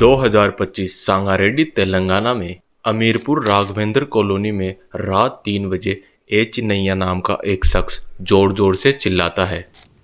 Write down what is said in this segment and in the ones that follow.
2025 सांगारेड्डी तेलंगाना में अमीरपुर राघवेंद्र कॉलोनी में रात 3 बजे ए चिन्नैया नाम का एक शख्स जोर जोर से चिल्लाता है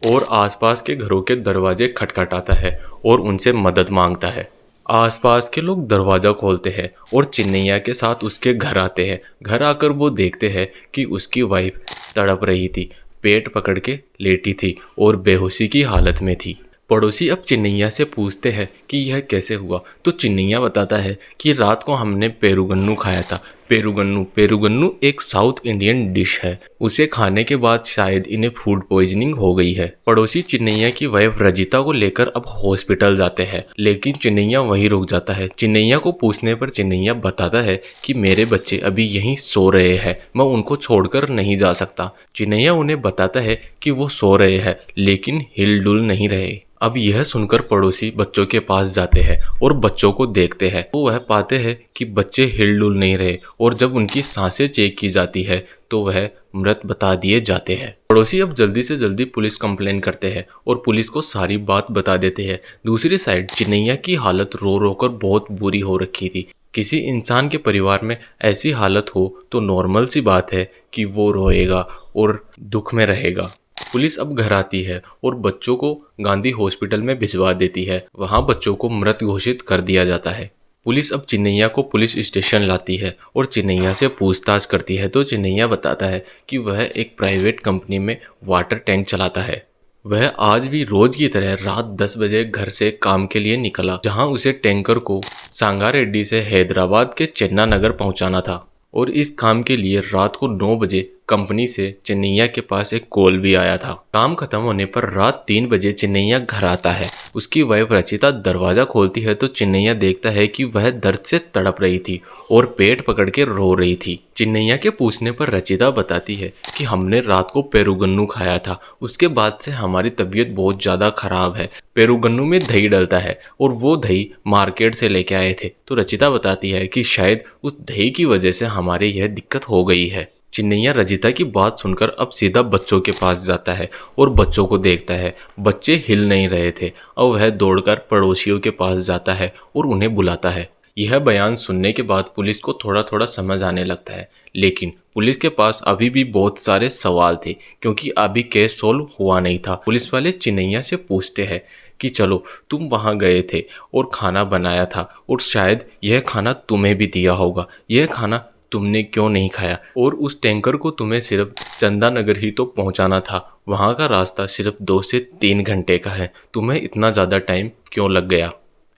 और आसपास के घरों के दरवाजे खटखटाता है और उनसे मदद मांगता है। आसपास के लोग दरवाज़ा खोलते हैं और चिन्नैया के साथ उसके घर आते हैं। घर आकर वो देखते हैं कि उसकी वाइफ तड़प रही थी, पेट पकड़ के लेटी थी और बेहोशी की हालत में थी। पड़ोसी अब चिन्नैया से पूछते हैं कि यह कैसे हुआ, तो चिन्नैया बताता है कि रात को हमने पेरुगन्नू खाया था। पेरुगन्नू एक साउथ इंडियन डिश है। उसे खाने के बाद शायद इन्हें फूड पॉइजनिंग हो गई है। पड़ोसी चिन्नैया की वाइफ रजिता को लेकर अब हॉस्पिटल जाते हैं, लेकिन चिन्नैया वहीं रुक जाता है। चिन्नैया को पूछने पर चिन्नैया बताता है कि मेरे बच्चे अभी यहीं सो रहे हैं, मैं उनको छोड़कर नहीं जा सकता। चिन्नैया उन्हें बताता है कि वो सो रहे हैं लेकिन हिलडुल नहीं रहे। अब यह सुनकर पड़ोसी बच्चों के पास जाते हैं और बच्चों को देखते हैं तो वह पाते हैं कि बच्चे हिलडुल नहीं रहे और जब उनकी सांसें चेक की जाती है तो वह मृत बता दिए जाते हैं। पड़ोसी अब जल्दी से जल्दी पुलिस कंप्लेन करते हैं और पुलिस को सारी बात बता देते हैं। दूसरी साइड चिन्नैया की हालत रो रो कर बहुत बुरी हो रखी थी। किसी इंसान के परिवार में ऐसी हालत हो तो नॉर्मल सी बात है कि वो रोएगा और दुख में रहेगा। पुलिस अब घर आती है और बच्चों को गांधी हॉस्पिटल में भिजवा देती है। वहां बच्चों को मृत घोषित कर दिया जाता है। पुलिस अब चिन्नैया को पुलिस स्टेशन लाती है और चिन्नैया से पूछताछ करती है तो चिन्नैया बताता है कि वह एक प्राइवेट कंपनी में वाटर टैंक चलाता है। वह आज भी रोज की तरह रात 10 बजे घर से काम के लिए निकला, जहां उसे टैंकर को सांगारेड्डी से हैदराबाद के चेन्ना नगर पहुंचाना था और इस काम के लिए रात को 9 बजे कंपनी से चिन्नैया के पास एक कॉल भी आया था। काम खत्म होने पर रात 3 बजे चिन्नैया घर आता है। उसकी वाइफ रचिता दरवाजा खोलती है तो चिन्नैया देखता है कि वह दर्द से तड़प रही थी और पेट पकड़ के रो रही थी। चिन्नैया के पूछने पर रचिता बताती है कि हमने रात को पेरुगन्नू खाया था, उसके बाद से हमारी तबीयत बहुत ज़्यादा खराब है। पेरुगन्नू में दही डलता है और वो दही मार्केट से लेके आए थे। तो रचिता बताती है कि शायद उस दही की वजह से हमारे यह दिक्कत हो गई है। चिन्नैया रजिता की बात सुनकर अब सीधा बच्चों के पास जाता है और बच्चों को देखता है। बच्चे हिल नहीं रहे थे। अब वह दौड़कर पड़ोसियों के पास जाता है और उन्हें बुलाता है। यह बयान सुनने के बाद पुलिस को थोड़ा थोड़ा समझ आने लगता है, लेकिन पुलिस के पास अभी भी बहुत सारे सवाल थे क्योंकि अभी केस सोल्व हुआ नहीं था। पुलिस वाले चिन्नैया से पूछते हैं कि चलो तुम वहां गए थे और खाना बनाया था और शायद यह खाना तुम्हें भी दिया होगा, यह खाना तुमने क्यों नहीं खाया? और उस टैंकर को तुम्हें सिर्फ चंदा नगर ही तो पहुंचाना था, वहां का रास्ता सिर्फ 2 से 3 घंटे का है, तुम्हें इतना ज़्यादा टाइम क्यों लग गया?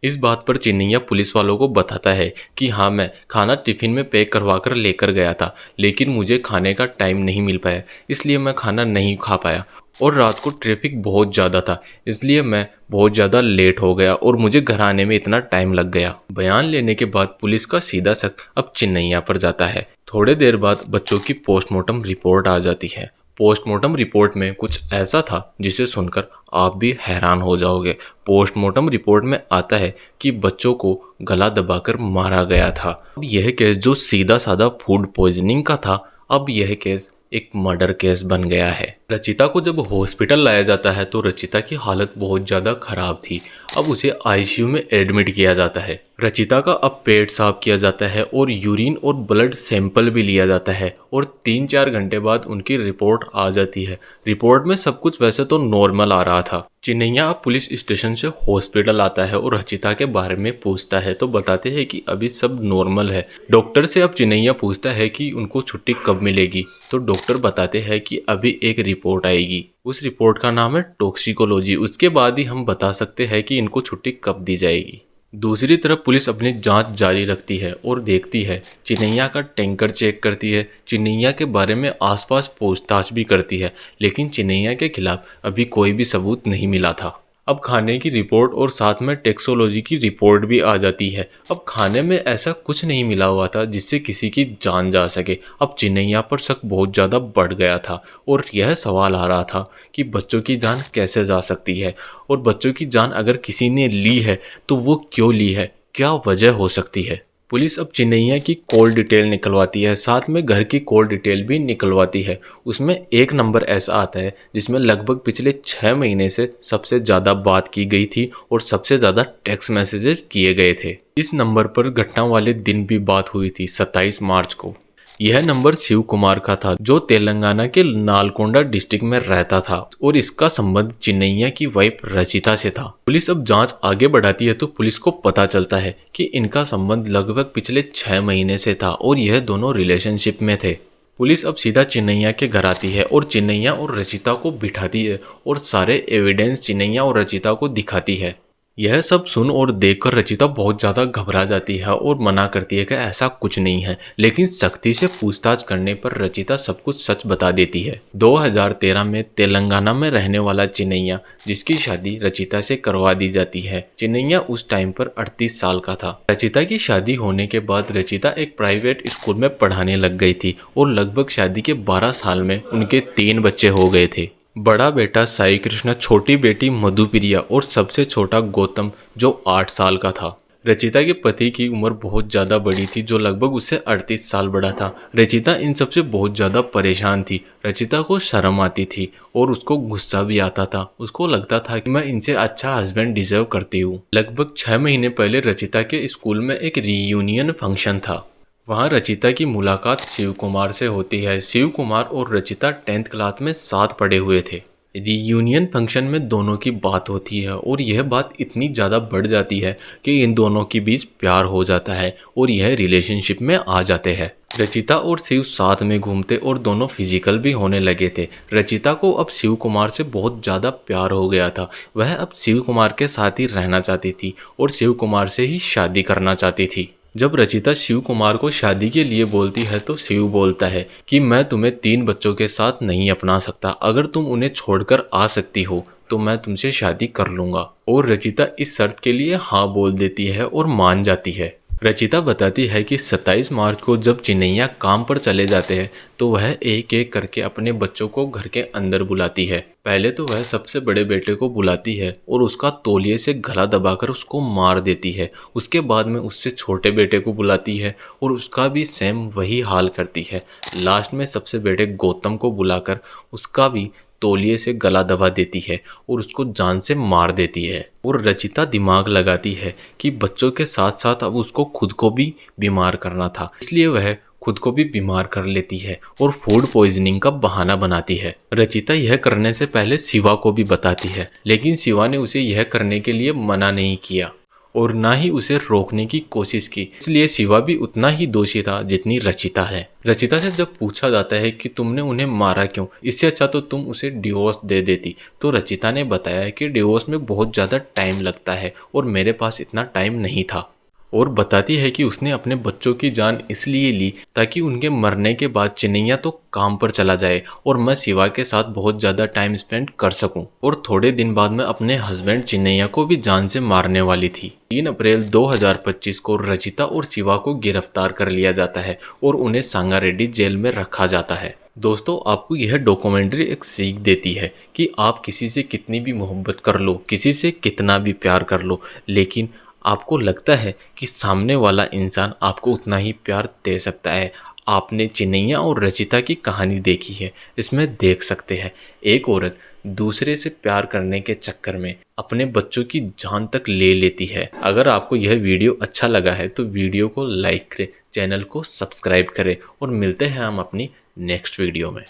इस बात पर चिन्नैया पुलिस वालों को बताता है कि हाँ, मैं खाना टिफ़िन में पैक करवा कर लेकर गया था, लेकिन मुझे खाने का टाइम नहीं मिल पाया, इसलिए मैं खाना नहीं खा पाया और रात को ट्रैफिक बहुत ज़्यादा था, इसलिए मैं बहुत ज़्यादा लेट हो गया और मुझे घर आने में इतना टाइम लग गया। बयान लेने के बाद पुलिस का सीधा शक अब चिन्नैया पर जाता है। थोड़े देर बाद बच्चों की पोस्टमार्टम रिपोर्ट आ जाती है। पोस्टमार्टम रिपोर्ट में कुछ ऐसा था जिसे सुनकर आप भी हैरान हो जाओगे। पोस्टमार्टम रिपोर्ट में आता है कि बच्चों को गला दबाकर मारा गया था। अब यह केस जो सीधा साधा फूड पॉइजनिंग का था, अब यह केस एक मर्डर केस बन गया है। रचिता को जब हॉस्पिटल लाया जाता है तो रचिता की हालत बहुत ज़्यादा खराब थी। अब उसे आईसीयू में एडमिट किया जाता है। रचिता का अब पेट साफ किया जाता है और यूरिन और ब्लड सैंपल भी लिया जाता है और 3-4 घंटे बाद उनकी रिपोर्ट आ जाती है। रिपोर्ट में सब कुछ वैसे तो नॉर्मल आ रहा था। चिन्नैया अब पुलिस स्टेशन से हॉस्पिटल आता है और रचिता के बारे में पूछता है तो बताते हैं कि अभी सब नॉर्मल है। डॉक्टर से अब चिन्नैया पूछता है कि उनको छुट्टी कब मिलेगी, तो डॉक्टर बताते हैं कि अभी एक रिपोर्ट आएगी। उस रिपोर्ट का नाम है टॉक्सिकोलॉजी। उसके बाद ही हम बता सकते हैं कि इनको छुट्टी कब दी जाएगी। दूसरी तरफ पुलिस अपनी जांच जारी रखती है और देखती है, चिन्नैया का टैंकर चेक करती है, चिन्नैया के बारे में आसपास पूछताछ भी करती है, लेकिन चिन्नैया के खिलाफ अभी कोई भी सबूत नहीं मिला था। अब खाने की रिपोर्ट और साथ में टैक्सोलॉजी की रिपोर्ट भी आ जाती है। अब खाने में ऐसा कुछ नहीं मिला हुआ था जिससे किसी की जान जा सके। अब चिन्नैया पर शक बहुत ज़्यादा बढ़ गया था और यह सवाल आ रहा था कि बच्चों की जान कैसे जा सकती है और बच्चों की जान अगर किसी ने ली है तो वो क्यों ली है, क्या वजह हो सकती है। पुलिस अब चिन्नैया की कॉल डिटेल निकलवाती है, साथ में घर की कॉल डिटेल भी निकलवाती है। उसमें एक नंबर ऐसा आता है जिसमें लगभग पिछले 6 महीने से सबसे ज़्यादा बात की गई थी और सबसे ज़्यादा टेक्स्ट मैसेजेस किए गए थे। इस नंबर पर घटना वाले दिन भी बात हुई थी, 27 मार्च को। यह नंबर शिव कुमार का था, जो तेलंगाना के नालकोंडा डिस्ट्रिक्ट में रहता था और इसका संबंध चिन्नैया की वाइफ रचिता से था। पुलिस अब जांच आगे बढ़ाती है तो पुलिस को पता चलता है कि इनका संबंध लगभग पिछले 6 महीने से था और यह दोनों रिलेशनशिप में थे। पुलिस अब सीधा चिन्नैया के घर आती है और चिन्नैया और रचिता को बिठाती है और सारे एविडेंस चिन्नैया और रचिता को दिखाती है। यह सब सुन और देखकर रचिता बहुत ज़्यादा घबरा जाती है और मना करती है कि ऐसा कुछ नहीं है, लेकिन सख्ती से पूछताछ करने पर रचिता सब कुछ सच बता देती है। 2013 में तेलंगाना में रहने वाला चिन्नैया, जिसकी शादी रचिता से करवा दी जाती है। चिन्नैया उस टाइम पर 38 साल का था। रचिता की शादी होने के बाद रचिता एक प्राइवेट स्कूल में पढ़ाने लग गई थी और लगभग शादी के 12 साल में उनके 3 बच्चे हो गए थे। बड़ा बेटा साई कृष्णा, छोटी बेटी मधुप्रिया और सबसे छोटा गौतम, जो 8 साल का था। रचिता के पति की उम्र बहुत ज़्यादा बड़ी थी, जो लगभग उससे 38 साल बड़ा था। रचिता इन सबसे बहुत ज़्यादा परेशान थी। रचिता को शर्म आती थी और उसको गुस्सा भी आता था। उसको लगता था कि मैं इनसे अच्छा हस्बैंड डिजर्व करती हूँ। लगभग 6 महीने पहले रचिता के स्कूल में एक रीयूनियन फंक्शन था। वहाँ रचिता की मुलाकात शिव कुमार से होती है। शिव कुमार और रचिता 10th क्लास में साथ पढ़े हुए थे। रीयूनियन फंक्शन में दोनों की बात होती है और यह बात इतनी ज़्यादा बढ़ जाती है कि इन दोनों के बीच प्यार हो जाता है और यह रिलेशनशिप में आ जाते हैं। रचिता और शिव साथ में घूमते और दोनों फिजिकल भी होने लगे थे। रचिता को अब शिव कुमार से बहुत ज़्यादा प्यार हो गया था। वह अब शिव कुमार के साथ ही रहना चाहती थी और शिव कुमार से ही शादी करना चाहती थी। जब रचिता शिव कुमार को शादी के लिए बोलती है तो शिव बोलता है कि मैं तुम्हें 3 बच्चों के साथ नहीं अपना सकता, अगर तुम उन्हें छोड़कर आ सकती हो तो मैं तुमसे शादी कर लूंगा। और रचिता इस शर्त के लिए हाँ बोल देती है और मान जाती है। रचिता बताती है कि 27 मार्च को जब चिन्नैया काम पर चले जाते हैं तो वह एक एक करके अपने बच्चों को घर के अंदर बुलाती है। पहले तो वह सबसे बड़े बेटे को बुलाती है और उसका तौलिए से गला दबाकर उसको मार देती है। उसके बाद में उससे छोटे बेटे को बुलाती है और उसका भी सेम वही हाल करती है। लास्ट में सबसे बड़े गौतम को बुलाकर उसका भी तौलिए से गला दबा देती है और उसको जान से मार देती है। और रचिता दिमाग लगाती है कि बच्चों के साथ साथ अब उसको खुद को भी बीमार करना था, इसलिए वह खुद को भी बीमार कर लेती है और फूड पॉइजनिंग का बहाना बनाती है। रचिता यह करने से पहले शिवा को भी बताती है, लेकिन शिवा ने उसे यह करने के लिए मना नहीं किया और ना ही उसे रोकने की कोशिश की, इसलिए शिवा भी उतना ही दोषी था जितनी रचिता है। रचिता से जब पूछा जाता है कि तुमने उन्हें मारा क्यों, इससे अच्छा तो तुम उसे डिवोर्स दे देती, तो रचिता ने बताया कि डिवोर्स में बहुत ज़्यादा टाइम लगता है और मेरे पास इतना टाइम नहीं था। और बताती है कि उसने अपने बच्चों की जान इसलिए ली ताकि उनके मरने के बाद चिन्नैया तो काम पर चला जाए और मैं शिवा के साथ बहुत ज़्यादा टाइम स्पेंड कर सकूं। और थोड़े दिन बाद में अपने हस्बैंड चिन्नैया को भी जान से मारने वाली थी। 3 अप्रैल 2025 को रचिता और शिवा को गिरफ्तार कर लिया जाता है और उन्हें सांगारेड्डी जेल में रखा जाता है। दोस्तों, आपको यह डॉक्यूमेंट्री एक सीख देती है कि आप किसी से कितनी भी मोहब्बत कर लो, किसी से कितना भी प्यार कर लो, लेकिन आपको लगता है कि सामने वाला इंसान आपको उतना ही प्यार दे सकता है। आपने चिन्नैया और रचिता की कहानी देखी है, इसमें देख सकते हैं एक औरत दूसरे से प्यार करने के चक्कर में अपने बच्चों की जान तक ले लेती है। अगर आपको यह वीडियो अच्छा लगा है तो वीडियो को लाइक करें, चैनल को सब्सक्राइब करें और मिलते हैं हम अपनी नेक्स्ट वीडियो में।